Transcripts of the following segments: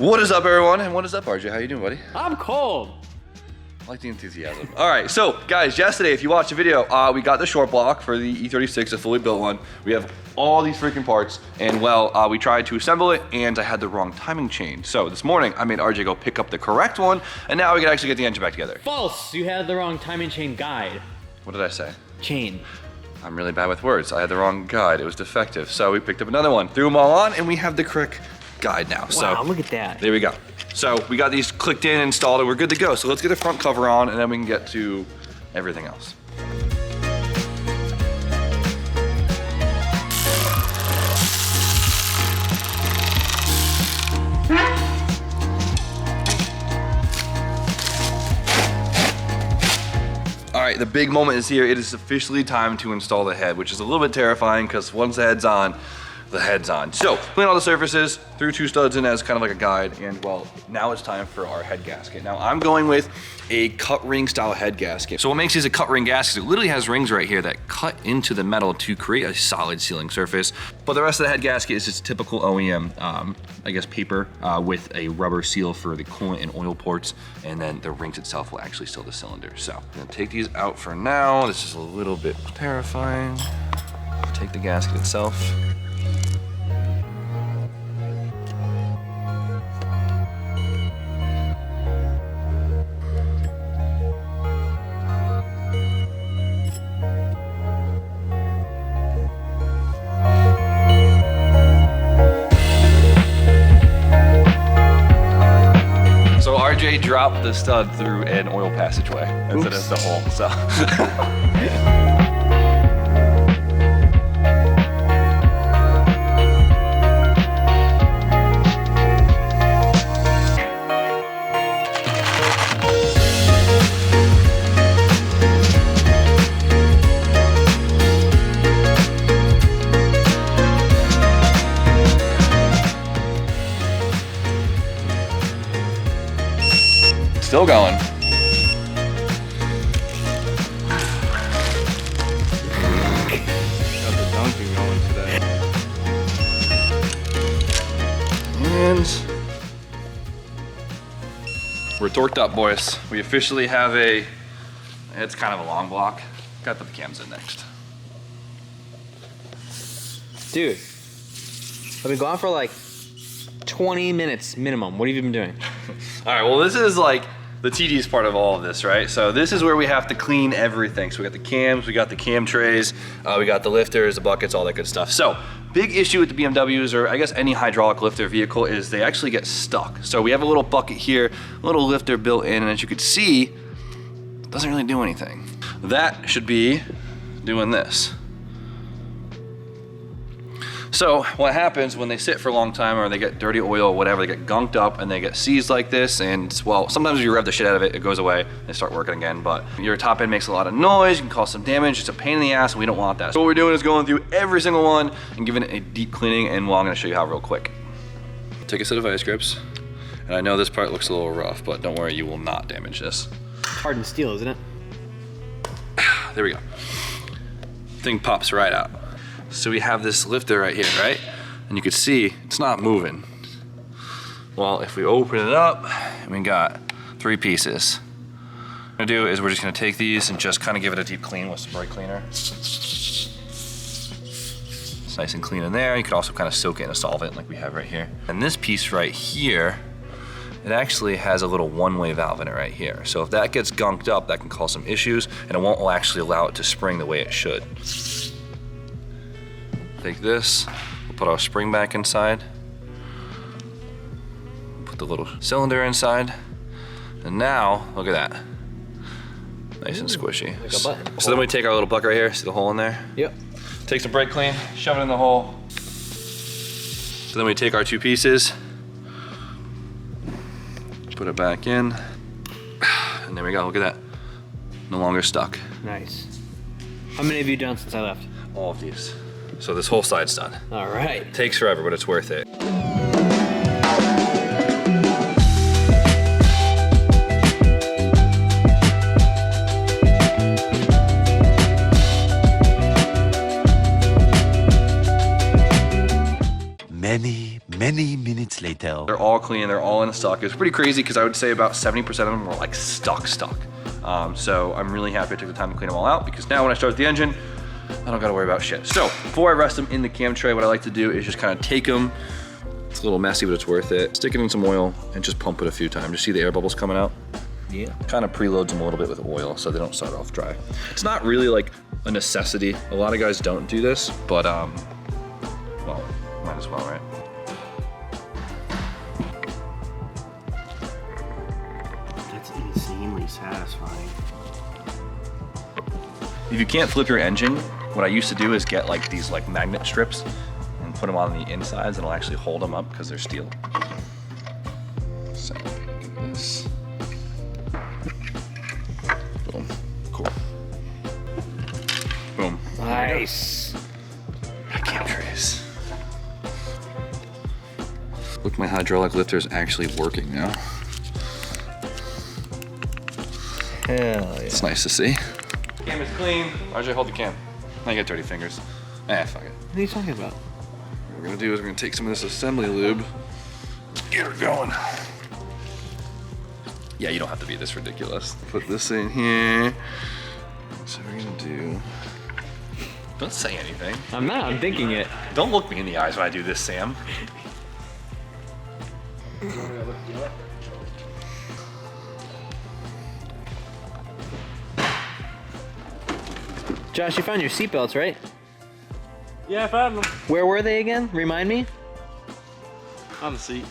What is up, everyone? And what is up, RJ? How you doing, buddy? I'm cold. I like the enthusiasm. All right, so guys, yesterday, if you watched the video, we got the short block for the E36, a fully built one. We have all these freaking parts, and well, we tried to assemble it, and I had the wrong timing chain. So this morning, I made RJ go pick up the correct one, and now we can actually get the engine back together. False. You had the wrong timing chain guide. What did I say? Chain. I'm really bad with words. I had the wrong guide. It was defective. So we picked up another one, threw them all on, and we have the correct guide now. Wow, so look at that. There we go. So we got these clicked in, installed, and we're good to go. So let's get the front cover on, and then we can get to everything else. All right, the big moment is here. It is officially time to install the head, which is a little bit terrifying because once the head's on, the head's on. So, clean all the surfaces, threw 2 studs in as kind of like a guide, and well, now it's time for our head gasket. Now, I'm going with a cut ring style head gasket. So what makes these a cut ring gasket, it literally has rings right here that cut into the metal to create a solid sealing surface. But the rest of the head gasket is just typical OEM, I guess paper with a rubber seal for the coolant and oil ports, and then the rings itself will actually seal the cylinder. So, I'm gonna take these out for now. This is a little bit terrifying. Take the gasket itself. RJ dropped the stud through an oil passageway instead of the hole, so. Still going. Got the dunking going today. And we're torqued up, boys. We officially have it's kind of a long block. Gotta put the cams in next. Dude, I've been gone for like 20 minutes minimum. What have you been doing? All right, well, this is like the tedious part of all of this, right? So this is where we have to clean everything. So we got the cams, we got the cam trays, we got the lifters, the buckets, all that good stuff. So big issue with the BMWs, or I guess any hydraulic lifter vehicle, is they actually get stuck. So we have a little bucket here, a little lifter built in, and as you can see, it doesn't really do anything. That should be doing this. So what happens when they sit for a long time, or they get dirty oil or whatever, they get gunked up and they get seized like this, and well, sometimes if you rev the shit out of it, it goes away, they start working again, but your top end makes a lot of noise, you can cause some damage, it's a pain in the ass, and we don't want that. So what we're doing is going through every single one and giving it a deep cleaning, and well, I'm gonna show you how real quick. Take a set of vice grips, and I know this part looks a little rough, but don't worry, you will not damage this. Hardened steel, isn't it? There we go. Thing pops right out. So we have this lifter right here, right? And you can see it's not moving. Well, if we open it up, we got 3 pieces. What we're gonna do is we're just gonna take these and just kind of give it a deep clean with some brake cleaner. It's nice and clean in there. You could also kind of soak it in a solvent like we have right here. And this piece right here, it actually has a little one-way valve in it right here. So if that gets gunked up, that can cause some issues, and it won't actually allow it to spring the way it should. Take this, we'll put our spring back inside, put the little cylinder inside, and now, look at that. Nice and squishy. Like a button. So then we take our little bucket right here, see the hole in there? Yep. Take some brake clean, shove it in the hole. So then we take our 2 pieces, put it back in, and there we go, look at that. No longer stuck. Nice. How many have you done since I left? All of these. So this whole side's done. All right. Takes forever, but it's worth it. Many minutes later. later. They're all clean, they're all in stock. It's pretty crazy because I would say about 70% of them were like stuck. So I'm really happy I took the time to clean them all out because now when I start the engine, I don't gotta worry about shit. So before I rest them in the cam tray, what I like to do is just kind of take them. It's a little messy, but it's worth it. Stick it in some oil and just pump it a few times. You see the air bubbles coming out? Yeah. Kind of preloads them a little bit with oil so they don't start off dry. It's not really like a necessity. A lot of guys don't do this, but well, might as well, right? That's insanely satisfying. If you can't flip your engine, what I used to do is get like these like magnet strips and put them on the insides and it'll actually hold them up because they're steel. So, this. Boom, cool. Boom. Nice. Cam trays. Look, my hydraulic lifter is actually working now. Hell yeah. It's nice to see. Cam is clean. RJ, hold the cam. Now you got dirty fingers. Fuck it. What are you talking about? What we're gonna do is we're gonna take some of this assembly lube, get her going. Yeah, you don't have to be this ridiculous. Put this in here. So we're gonna do. Don't say anything. I'm not, I'm thinking it. Don't look me in the eyes when I do this, Sam. Josh, you found your seatbelts, right? Yeah, I found them. Where were they again? Remind me? On the seat.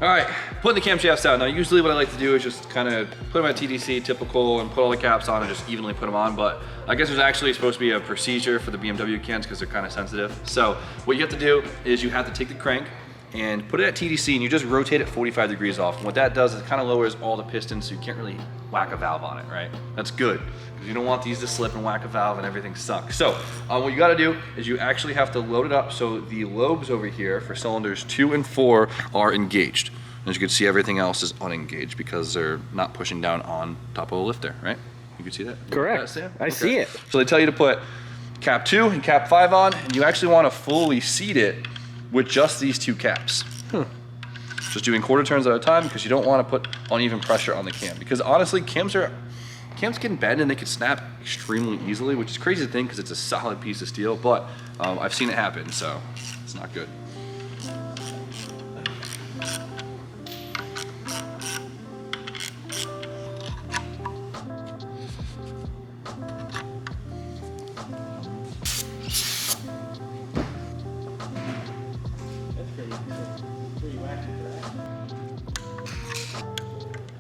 All right, putting the camshafts out. Now, usually what I like to do is just kind of put them at TDC, typical, and put all the caps on and just evenly put them on. But I guess there's actually supposed to be a procedure for the BMW cans because they're kind of sensitive. So what you have to do is you have to take the crank and put it at TDC and you just rotate it 45 degrees off. And what that does is it kind of lowers all the pistons so you can't really whack a valve on it, right? That's good because you don't want these to slip and whack a valve and everything sucks. So what you gotta do is you actually have to load it up so the lobes over here for cylinders 2 and 4 are engaged. As you can see, everything else is unengaged because they're not pushing down on top of a lifter, right? You can see that? Correct. Yeah, I see it. So they tell you to put cap 2 and cap 5 on, and you actually want to fully seat it with just these 2 caps. Just doing quarter turns at a time because you don't want to put uneven pressure on the cam. Because honestly, cams can bend and they can snap extremely easily, which is crazy to think because it's a solid piece of steel, but I've seen it happen, so it's not good.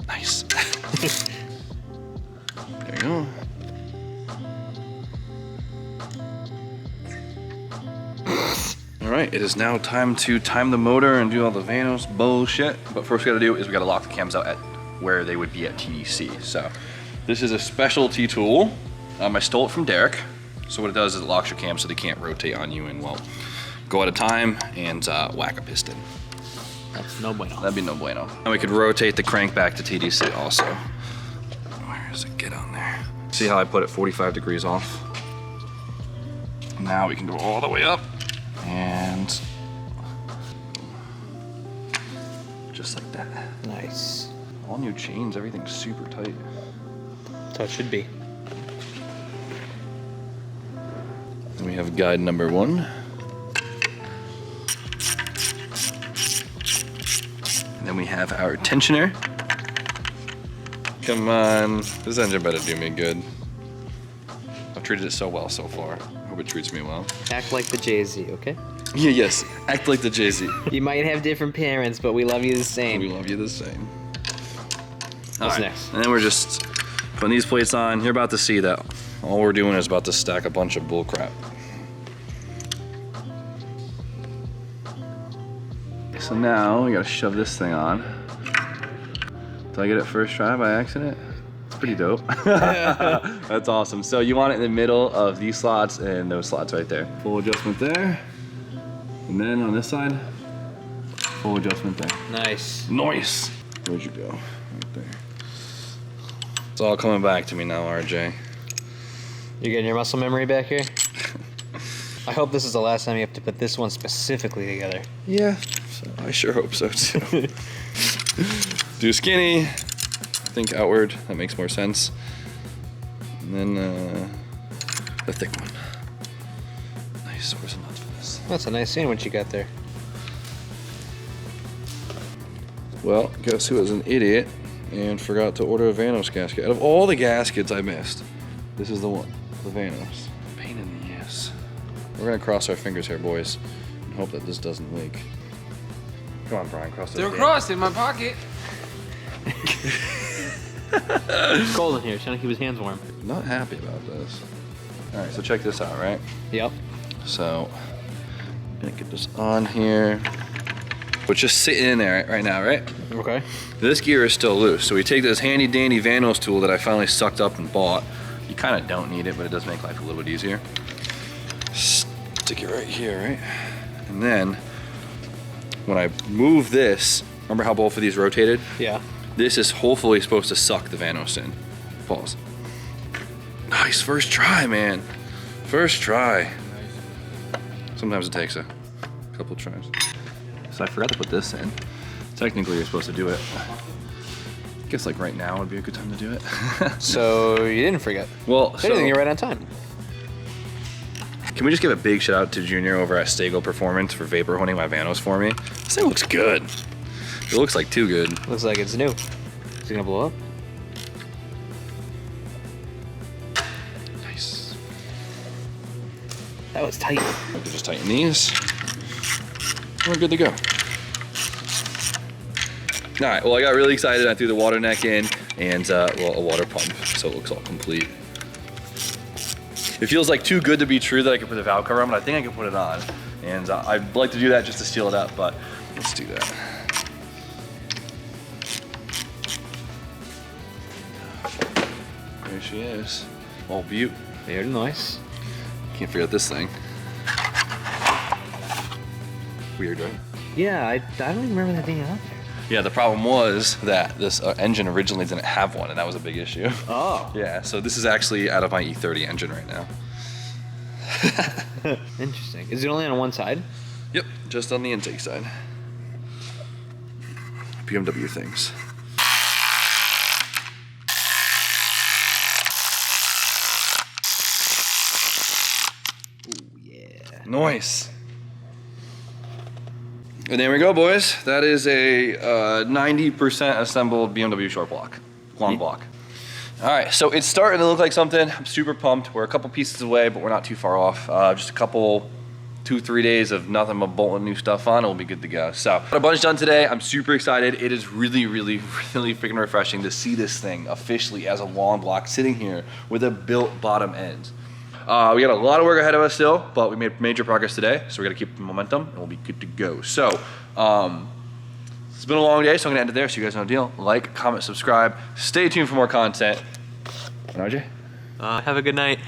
Nice. There you go. All right, it is now time to time the motor and do all the Vanos bullshit. But first we gotta do is we gotta lock the cams out at where they would be at TDC. So this is a specialty tool. I stole it from Derek. So what it does is it locks your cams so they can't rotate on you and, well, go at a time and whack a piston. That's no bueno. That'd be no bueno. And we could rotate the crank back to TDC also. Where does it get on there? See how I put it 45 degrees off? Now we can go all the way up and just like that. Nice. All new chains, everything's super tight. So it should be. Then we have guide number 1. And then we have our tensioner. Come on, this engine better do me good. I've treated it so well so far. I hope it treats me well. Act like the Jay-Z, okay? Yeah, yes, act like the Jay-Z. You might have different parents, but we love you the same. We love you the same. What's next? And then we're just putting these plates on. You're about to see that all we're doing is about to stack a bunch of bull crap. So now we gotta shove this thing on. Did I get it first try by accident? It's pretty dope. That's awesome. So you want it in the middle of these slots and those slots right there. Full adjustment there. And then on this side, full adjustment there. Nice. Nice. Where'd you go? Right there. It's all coming back to me now, RJ. You're getting your muscle memory back here? I hope this is the last time you have to put this one specifically together. Yeah. So I sure hope so too. Do skinny, I think outward, that makes more sense. And then the thick one. Nice, where's the nuts for this? That's a nice sandwich you got there. Well, guess who was an idiot and forgot to order a Vanos gasket? Out of all the gaskets I missed, this is the one, the Vanos. Pain in the ass. We're gonna cross our fingers here, boys, and hope that this doesn't leak. Come on, Brian, cross those. They're crossed in my pocket. It's cold in here. Trying to keep his hands warm. Not happy about this. All right, so check this out, right? Yep. So, I'm gonna get this on here. But just sitting in there right now, right? Okay. This gear is still loose. So we take this handy dandy Vanos tool that I finally sucked up and bought. You kind of don't need it, but it does make life a little bit easier. Stick it right here, right? And then, when I move this, remember how both of these rotated? Yeah. This is hopefully supposed to suck the Vanos in. Pause. Nice, first try, man. First try. Sometimes it takes a couple tries. So I forgot to put this in. Technically, you're supposed to do it. I guess like right now would be a good time to do it. So you didn't forget. Well, So you're right on time. Can we just give a big shout out to Junior over at Stego Performance for vapor honing my Vanos for me? This thing looks good. It looks like too good. Looks like it's new. Is it gonna blow up? Nice. That was tight. I can just tighten these. We're good to go. All right, well, I got really excited. I threw the water neck in and, well, a water pump, so it looks all complete. It feels like too good to be true that I can put the valve cover on, but I think I can put it on. And I'd like to do that just to seal it up, but let's do that. There she is. All beaut. Very nice. Can't figure out this thing. Weird, right? Yeah, I don't even remember that being out there. Yeah, the problem was that this engine originally didn't have one, and that was a big issue. Oh. Yeah, so this is actually out of my E30 engine right now. Interesting. Is it only on one side? Yep, just on the intake side. BMW things. Ooh, yeah. Nice. And there we go, boys. That is a 90% assembled BMW short block, long block. All right, so it's starting to look like something. I'm super pumped. We're a couple pieces away, but we're not too far off. Just a couple, 2-3 days of nothing but bolting new stuff on, and we'll be good to go. So, got a bunch done today. I'm super excited. It is really, really, really freaking refreshing to see this thing officially as a long block sitting here with a built bottom end. We got a lot of work ahead of us still, but we made major progress today, so we're gonna keep the momentum and we'll be good to go. So, it's been a long day, so I'm gonna end it there so you guys know the deal. Like, comment, subscribe, stay tuned for more content. And RJ? Have a good night.